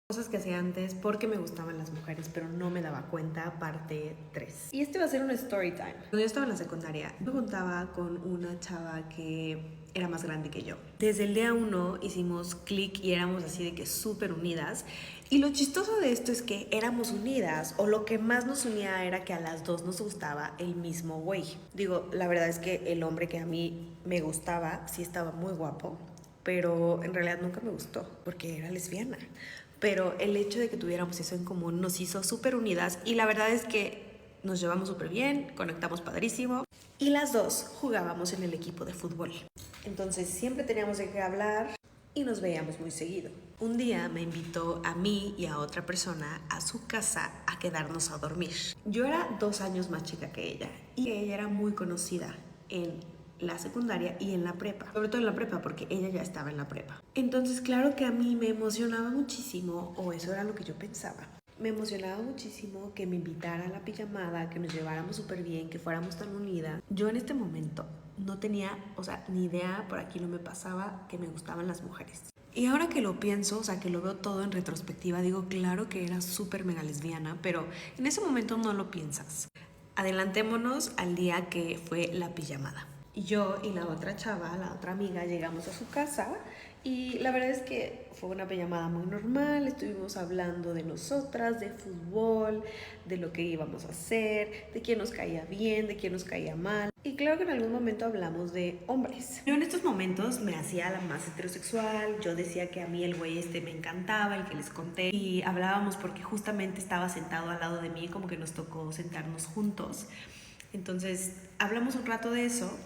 Cosas que hacía antes porque me gustaban las mujeres, pero no me daba cuenta, parte 3. Y este va a ser un story time. Cuando yo estaba en la secundaria, me juntaba con una chava que era más grande que yo. Desde el día 1 hicimos clic y éramos así de que súper unidas. Y lo chistoso de esto es que éramos unidas, o lo que más nos unía era que a las dos nos gustaba el mismo güey. Digo, la verdad es que el hombre que a mí me gustaba sí estaba muy guapo, pero en realidad nunca me gustó porque era lesbiana. Pero el hecho de que tuviéramos eso en común nos hizo súper unidas y la verdad es que nos llevamos súper bien, conectamos padrísimo y las dos jugábamos en el equipo de fútbol. Entonces siempre teníamos de qué hablar y nos veíamos muy seguido. Un día me invitó a mí y a otra persona a su casa a quedarnos a dormir. Yo era 2 años más chica que ella y ella era muy conocida en la secundaria y en la prepa, sobre todo en la prepa porque ella ya estaba en la prepa. Entonces claro que a mí me emocionaba muchísimo, o eso era lo que yo pensaba, me emocionaba muchísimo que me invitara a la pijamada, que nos lleváramos súper bien, que fuéramos tan unidas. Yo en este momento no tenía, o sea, ni idea, por aquí no me pasaba que me gustaban las mujeres. Y ahora que lo pienso, o sea, que lo veo todo en retrospectiva, digo, claro que era súper mega lesbiana, pero en ese momento no lo piensas. Adelantémonos al día que fue la pijamada. Y yo y la otra chava, la otra amiga, llegamos a su casa y la verdad es que fue una pijamada muy normal. Estuvimos hablando de nosotras, de fútbol, de lo que íbamos a hacer, de quién nos caía bien, de quién nos caía mal. Y claro que en algún momento hablamos de hombres. Yo en estos momentos me hacía la más heterosexual. Yo decía que a mí el güey me encantaba, el que les conté. Y hablábamos porque justamente estaba sentado al lado de mí, como que nos tocó sentarnos juntos. Entonces hablamos un rato de eso.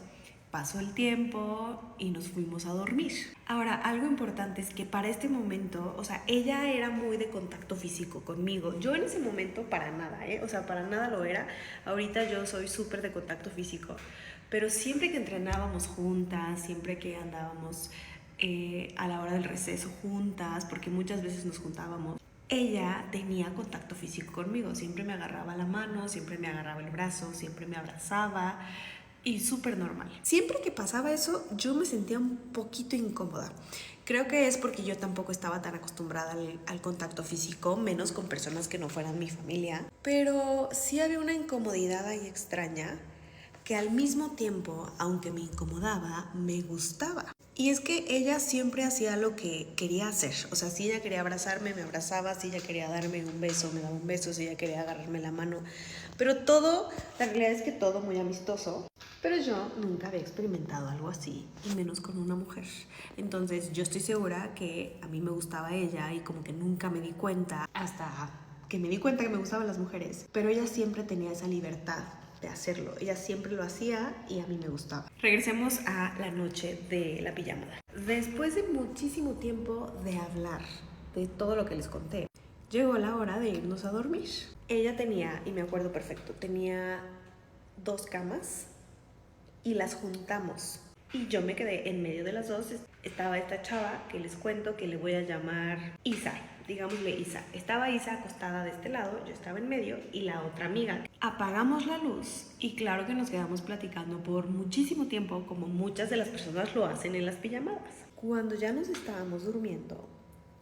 Pasó el tiempo y nos fuimos a dormir. Ahora, algo importante es que para este momento, o sea, ella era muy de contacto físico conmigo. Yo en ese momento para nada, O sea, para nada lo era. Ahorita yo soy súper de contacto físico. Pero siempre que entrenábamos juntas, siempre que andábamos a la hora del receso juntas, porque muchas veces nos juntábamos, ella tenía contacto físico conmigo. Siempre me agarraba la mano, siempre me agarraba el brazo, siempre me abrazaba. Y súper normal. Siempre que pasaba eso, yo me sentía un poquito incómoda. Creo que es porque yo tampoco estaba tan acostumbrada al contacto físico, menos con personas que no fueran mi familia. Pero sí había una incomodidad ahí extraña que al mismo tiempo, aunque me incomodaba, me gustaba. Y es que ella siempre hacía lo que quería hacer. O sea, si ella quería abrazarme, me abrazaba. Si ella quería darme un beso, me daba un beso. Si ella quería agarrarme la mano. Pero todo, la realidad es que todo muy amistoso. Pero yo nunca había experimentado algo así, y menos con una mujer. Entonces yo estoy segura que a mí me gustaba ella y como que nunca me di cuenta hasta que me di cuenta que me gustaban las mujeres. Pero ella siempre tenía esa libertad de hacerlo. Ella siempre lo hacía y a mí me gustaba. Regresemos a la noche de la pijamada. Después de muchísimo tiempo de hablar de todo lo que les conté, llegó la hora de irnos a dormir. Ella tenía, y me acuerdo perfecto, tenía 2 camas y las juntamos. Y yo me quedé en medio de las dos. Estaba esta chava que les cuento que le voy a llamar Isa, digámosle Isa. Estaba Isa acostada de este lado, yo estaba en medio y la otra amiga. Apagamos la luz y claro que nos quedamos platicando por muchísimo tiempo, como muchas de las personas lo hacen en las pijamadas. Cuando ya nos estábamos durmiendo,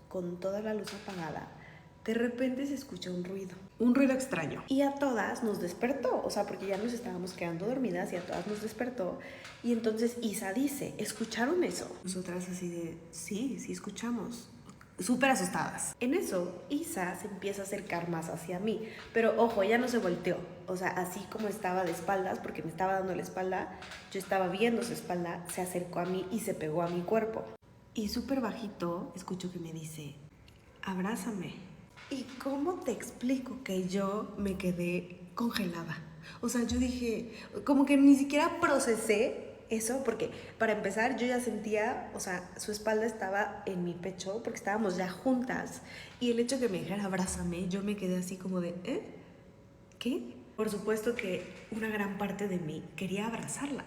con toda la luz apagada, de repente se escucha un ruido extraño. Y a todas nos despertó, o sea, porque ya nos estábamos quedando dormidas y a todas nos despertó. Y entonces Isa dice, ¿escucharon eso? Nosotras así de, sí, sí escuchamos. Súper asustadas. En eso, Isa se empieza a acercar más hacia mí. Pero ojo, ella no se volteó. O sea, así como estaba de espaldas, porque me estaba dando la espalda, yo estaba viendo su espalda, se acercó a mí y se pegó a mi cuerpo. Y súper bajito, escucho que me dice, abrázame. ¿Y cómo te explico que yo me quedé congelada? O sea, yo dije, como que ni siquiera procesé eso, porque para empezar yo ya sentía, o sea, su espalda estaba en mi pecho, porque estábamos ya juntas, y el hecho que me dijera abrázame, yo me quedé así como de, ¿qué? Por supuesto que una gran parte de mí quería abrazarla,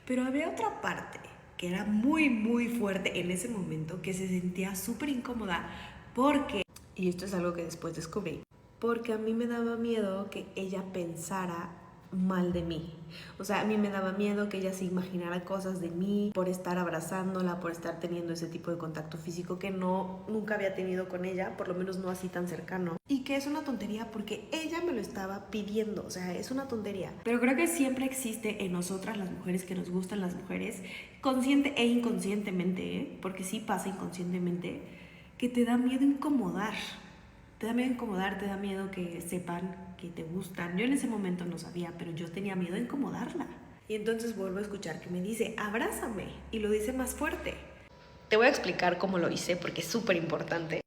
pero había otra parte que era muy, muy fuerte en ese momento, que se sentía súper incómoda, porque, y esto es algo que después descubrí, porque a mí me daba miedo que ella pensara mal de mí. O sea, a mí me daba miedo que ella se imaginara cosas de mí por estar abrazándola, por estar teniendo ese tipo de contacto físico que nunca había tenido con ella, por lo menos no así tan cercano. Y que es una tontería porque ella me lo estaba pidiendo, o sea, es una tontería. Pero creo que siempre existe en nosotras las mujeres que nos gustan las mujeres, consciente e inconscientemente, porque sí pasa inconscientemente, que te da miedo incomodar. Te da miedo incomodar, te da miedo que sepan que te gustan. Yo en ese momento no sabía, pero yo tenía miedo de incomodarla. Y entonces vuelvo a escuchar que me dice, abrázame, y lo dice más fuerte. Te voy a explicar cómo lo hice porque es súper importante.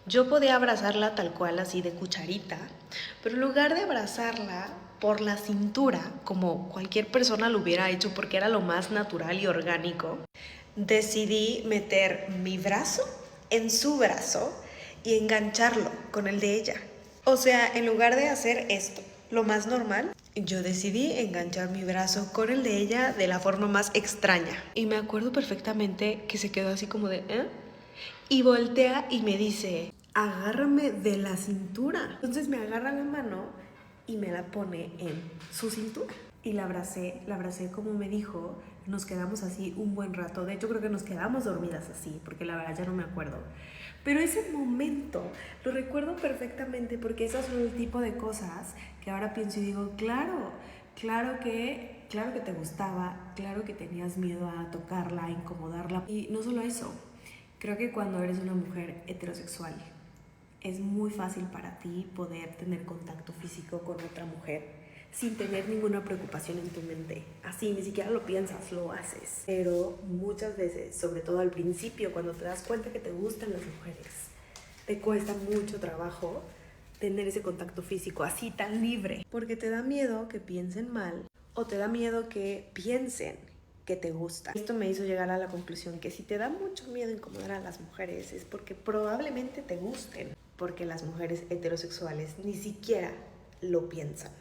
Yo podía abrazarla tal cual, así de cucharita, pero en lugar de abrazarla por la cintura, como cualquier persona lo hubiera hecho porque era lo más natural y orgánico, decidí meter mi brazo en su brazo y engancharlo con el de ella. O sea, en lugar de hacer esto, lo más normal, yo decidí enganchar mi brazo con el de ella de la forma más extraña. Y me acuerdo perfectamente que se quedó así como de, ¿eh? Y voltea y me dice, agárrame de la cintura. Entonces me agarra la mano y me la pone en su cintura. Y la abracé como me dijo. Nos quedamos así un buen rato. De hecho, creo que nos quedamos dormidas así, porque la verdad ya no me acuerdo. Pero ese momento lo recuerdo perfectamente porque esas son el tipo de cosas que ahora pienso y digo, claro que te gustaba, claro que tenías miedo a tocarla, a incomodarla. Y no solo eso, creo que cuando eres una mujer heterosexual es muy fácil para ti poder tener contacto físico con otra mujer sin tener ninguna preocupación en tu mente. Así, ni siquiera lo piensas, lo haces. Pero muchas veces, sobre todo al principio, cuando te das cuenta que te gustan las mujeres, te cuesta mucho trabajo tener ese contacto físico así tan libre. Porque te da miedo que piensen mal o te da miedo que piensen que te gusta. Esto me hizo llegar a la conclusión que si te da mucho miedo incomodar a las mujeres es porque probablemente te gusten. Porque las mujeres heterosexuales ni siquiera lo piensan.